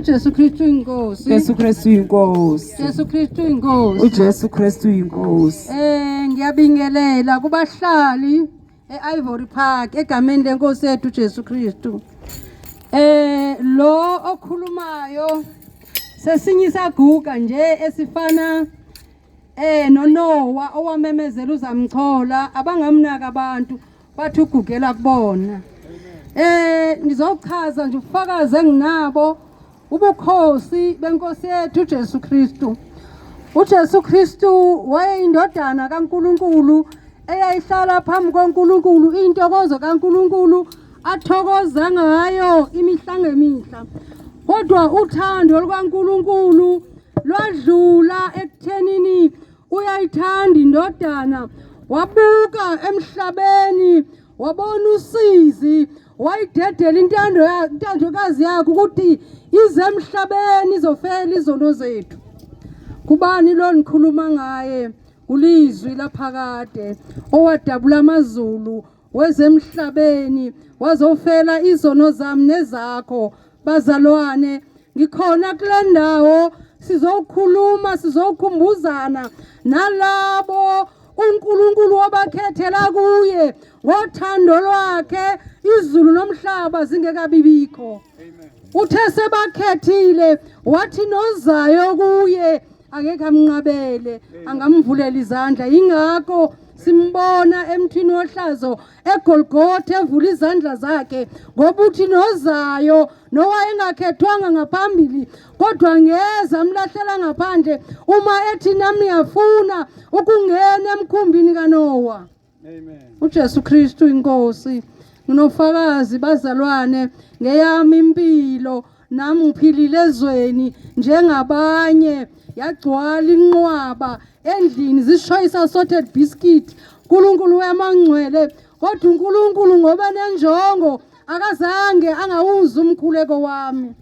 uJesu Kristu inkosi. Jesu Kristu inkosi. Jesu Kristu inkosi. uJesu Kristu inkosi. Ngiyabingelela kubahlali eIvory Park egameni lenkosi yethu uJesu Kristu. Lo okhulumayo sesinye isaguga nje esifana noNoah owamemezela uzamchola abangamnaka abantu bathi ugugela kubona. Ngizochaza nje ubufakazi enginabo ubukhosi benkosi yethu uJesu Kristu. uJesu Kristu wayeyindodana kaNkulunkulu eyayihlala phambi koNkulunkulu, intokozo kaNkulunkulu athokoza ngayo imihla ngemihla. Kodwa uthando lukaNkulunkulu lwadlula ekuthenini uyayithanda indodana, wabuka emhlabeni wabona usizi, wayidedela intandokazi yakhe ukuthi ize emhlabeni izofela izono zethu. Kubani lo nikhuluma ngaye? Kulizwi laphakade owadabula amazulu wezemhlabeni wazofela izono zami nezakho. Bazalwane, ngikhona kule ndawo sizokhuluma, sizokhumbuzana nalabo uNkulunkulu wabakhethela kuye ngothando lwakhe izulu nomhlaba zingekabibikho. Uthe sebakhethile wathi nozayo kuye angeke amnqabele, angamvulela izandla. Ingakho simbona emthini wohlazo eGolgotha evula izandla zakhe, ngoba uthi nozayo nowayengakhethwanga ngaphambili kodwa ngeza amlahlela ngaphandle uma ethi nami ngiyafuna ukungena emkhumbini kaNoah. Amen. uJesu Kristu inkosi. Nginofakazi bazalwane ngeyami impilo, nami ngiphilile ezweni njengabanye, yagcwala inqwaba endlini zishoyisa sorted biscuit. uNkulunkulu wamangcwele, kodwa uNkulunkulu ngoba nenjongo akazange angawuza umkhuleko wami.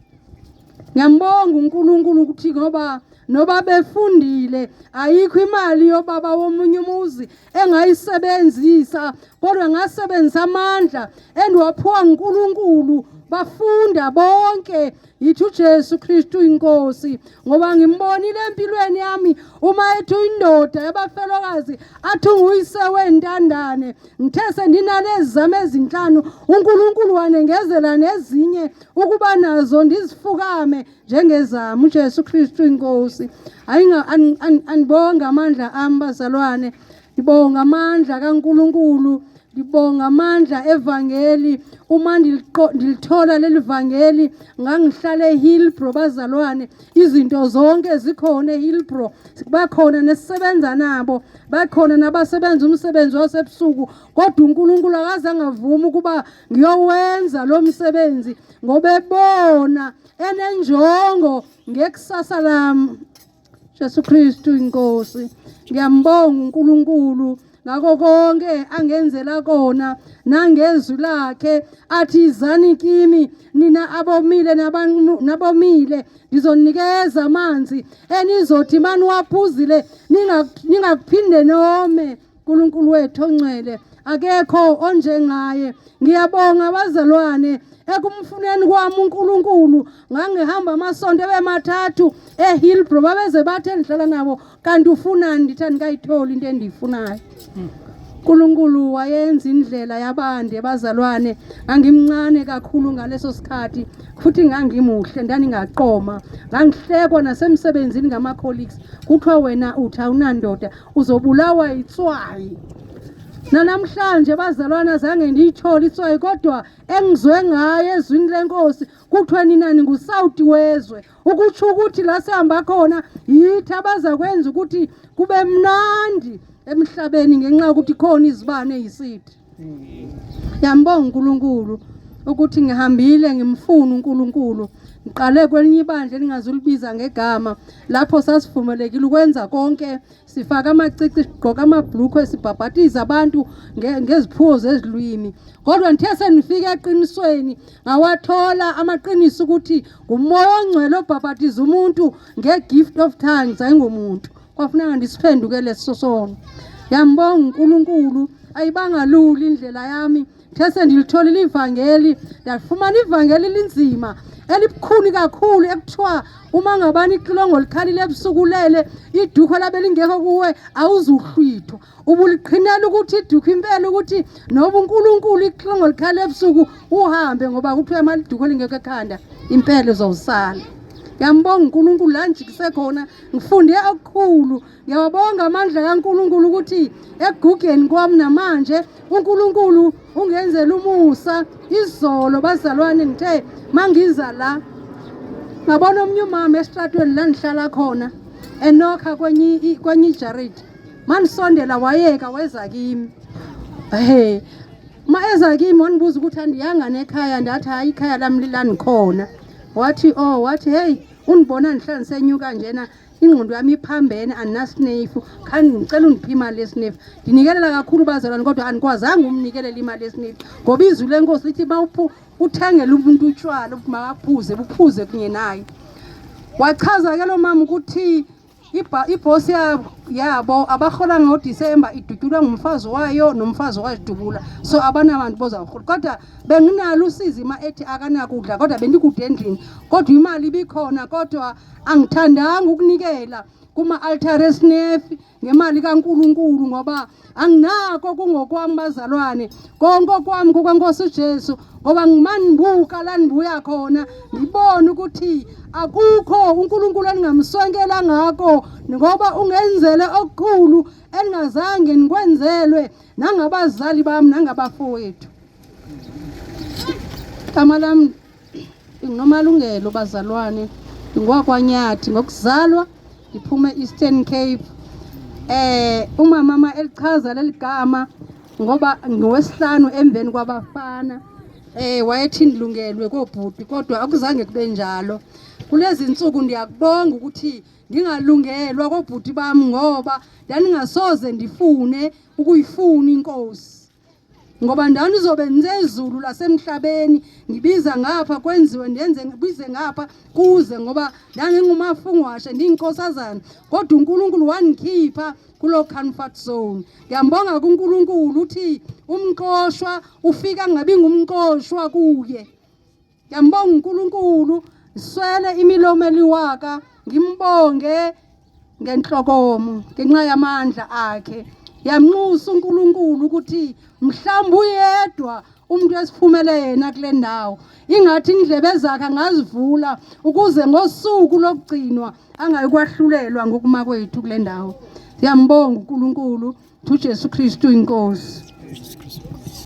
Ngiyambonga uNkulunkulu ukuthi ngoba noba befundile ayikho imali yobaba womunye umuzi engayisebenzisa, kodwa ngasebenzisa amandla endiwaphiwa uNkulunkulu bafunda bonke. Yithi uJesu Kristu inkosi, ngoba ngimbonile empilweni yami uma ethu indoda yabafelokazi athi nguyise wentandane. Ngithe sendinalezi zami ezinhlanu uNkulunkulu wanengezela nezinye ukuba nazo ndizifukame njengezami. uJesu Kristu inkosi. Anibonga amandla ami bazalwane, ngibonga amandla kaNkulunkulu, ngibonga amandla evangeli. Uma ndilithola leli vangeli ngangihlala eHillbrow bazalwane, izinto zonke zikhona eHillbrow, bakhona nesisebenza nabo, bakhona nabasebenza umsebenzi wasebusuku, kodwa uNkulunkulu akazange avuma ukuba ngiyowenza lo msebenzi ngoba ebona enenjongo ngekusasa lami. Jesu Kristu inkosi. Ngiyambonga uNkulunkulu ngakho konke angenzela kona nangezwi lakhe athi izani kimi nina abomile nabomile ndizonikeza amanzi enizothi mani waphuzile ningakuphinde nome. uNkulunkulu wethu ongcwele akekho onjengaye. Ngiyabonga bazalwane, ekumfuneni kwami uNkulunkulu ngangihamba amasonto ebemathathu eHillbrow, babeze bathi endihlala nabo kanti ufunani, ndithi andikayitholi into endiyifunayo. uNkulunkulu wayenza indlela yabande bazalwane. Ngangimncane kakhulu ngaleso sikhathi futhi ngangimuhle, ndandingaqoma, ngangihlekwa nasemsebenzini ngama-colleagues, kuthiwa wena uthi awunandoda uzobulawa itswayi. Nanamhlanje bazalwane azange ndiyithole itswayi, kodwa engizwe ngayo ezwini lenkosi kuthiwa nina ningusawuti wezwe, ukutsho ukuthi la sihamba khona yithi abazakwenza ukuthi kube mnandi emhlabeni ngenxa yokuthi khona izibane eyisithi. Ngiyambonga uNkulunkulu ukuthi ngihambile ngimfuna uNkulunkulu. Ngiqale kwelinye ibandla elingazulibiza ngegama, lapho sasivumelekile ukwenza konke, sifaka amacici, sigqoka amabhlukwe, sibhabhatiza abantu ngeziphuzo zezilwimi. Kodwa ngithe senifika eqinisweni ngawathola amaqiniso ukuthi ngumoya ongcwele obhabhatiza umuntu ngegift of tongues, ayingomuntu. Kwafuneka ndisiphendukele sisosona. Ngiyambonga uNkulunkulu, ayibangalula indlela yami. Ngithe sendilitholile ivangeli, ndafumana ivangeli linzima elibukhuni kakhulu ekuthiwa uma ngabani ixilongo likhalile ebusukulele idukho labe lingekho kuwe awuzuhlwithwa ubuliqhinela ukuthi idukho impela ukuthi noba uNkulunkulu ixilongo likhale ebusuku uhambe ngoba kuthiwa imali idukho lingekho ekhanda impela uzowusala. Ngiyambonga uNkulunkulu la njikise khona ngifunde okukhulu. Ngiyabonga amandla kaNkulunkulu ukuthi egugeni kwami namanje uNkulunkulu ungenzela umusa. Izolo bazalwane ngithe mangiza la ngabona omnye umama esitratweni la ngihlala khona enokha kwenye ijaridi manisondela wayeka weza kimi. Ma eza kimi wanibuza ukuthi andiyanga nekhaya ndathi hayi ikhaya lami lilani khona. Wathi hey unibona nihlala senyuka njena ingqondo yami iphambene anasnefu khani ngicela ungiphe imali yesnefu. Ndinikelela kakhulu bazalwane kodwa anikwazanga umnikelela imali yesnefu ngoba izwi lenkosi lithi uthengele umuntu utshwala ukuthi makaphuze buphuze kunye naye. Wachaza ke lo mama ukuthi ibhosi yabo abahola ngoDisemba idutyulwa ngumfazi wayo nomfazi wazidubula so abanabantu bozawurhola kodwa benginalo usizi ima ethi akanakudla kodwa bendikude endlini kodwa imali ibikhona kodwa angithandanga ukunikela kuma-altare esnefi ngemali kaNkulunkulu ngoba anginako kungokwami bazalwane konke kwami kukwenkosi uJesu ngoba ngimani ngibuka la nibuya khona ngibona ukuthi akukho uNkulunkulu engingamswenkela ngako ngoba ungenzele okukhulu engazange nikwenzelwe nangabazali bami nangabafowethu. Igama lami nginomalungelo bazalwane ngokwanyathi ngokuzalwa ngiphume Eastern Cape. Umama elichaza leligama ngoba ngowesihlanu emveni kwabafana wayethi ndilungelwe kobhuti kodwa akuzange kube njalo. Kulezi insuku ndiyakubonga ukuthi ngingalungelwa kobhuti bami ngoba ndaningasoze ndifune ukuyifuna inkosi ngoba ndani izobe nizezulu lasemhlabeni ngibiza ngapha kwenziwe ndenze ngibize ngapha kuze ngoba ngingumafungwashe ndiyinkosazana kodwa uNkulunkulu wangikhipha kulo comfort zone. Ngiyambonga kuNkulunkulu uthi umqoshwa ufika ngabi ngumqoshwa kuye. Ngiyambonga uNkulunkulu swele imilomo eliwaka ngimbonge ngenhlokomo ngenxa yamandla akhe. Yamnxusa uNkulunkulu ukuthi mhlawumbe uyedwa umuntu esiphumele yena kule ndawo ingathi indlebe zakhe angazivula ukuze ngosuku lokugcinwa angayikwahlulelwa ngokuma kwethu kule ndawo. Siyambonga uNkulunkulu uJesu Kristu inkosi.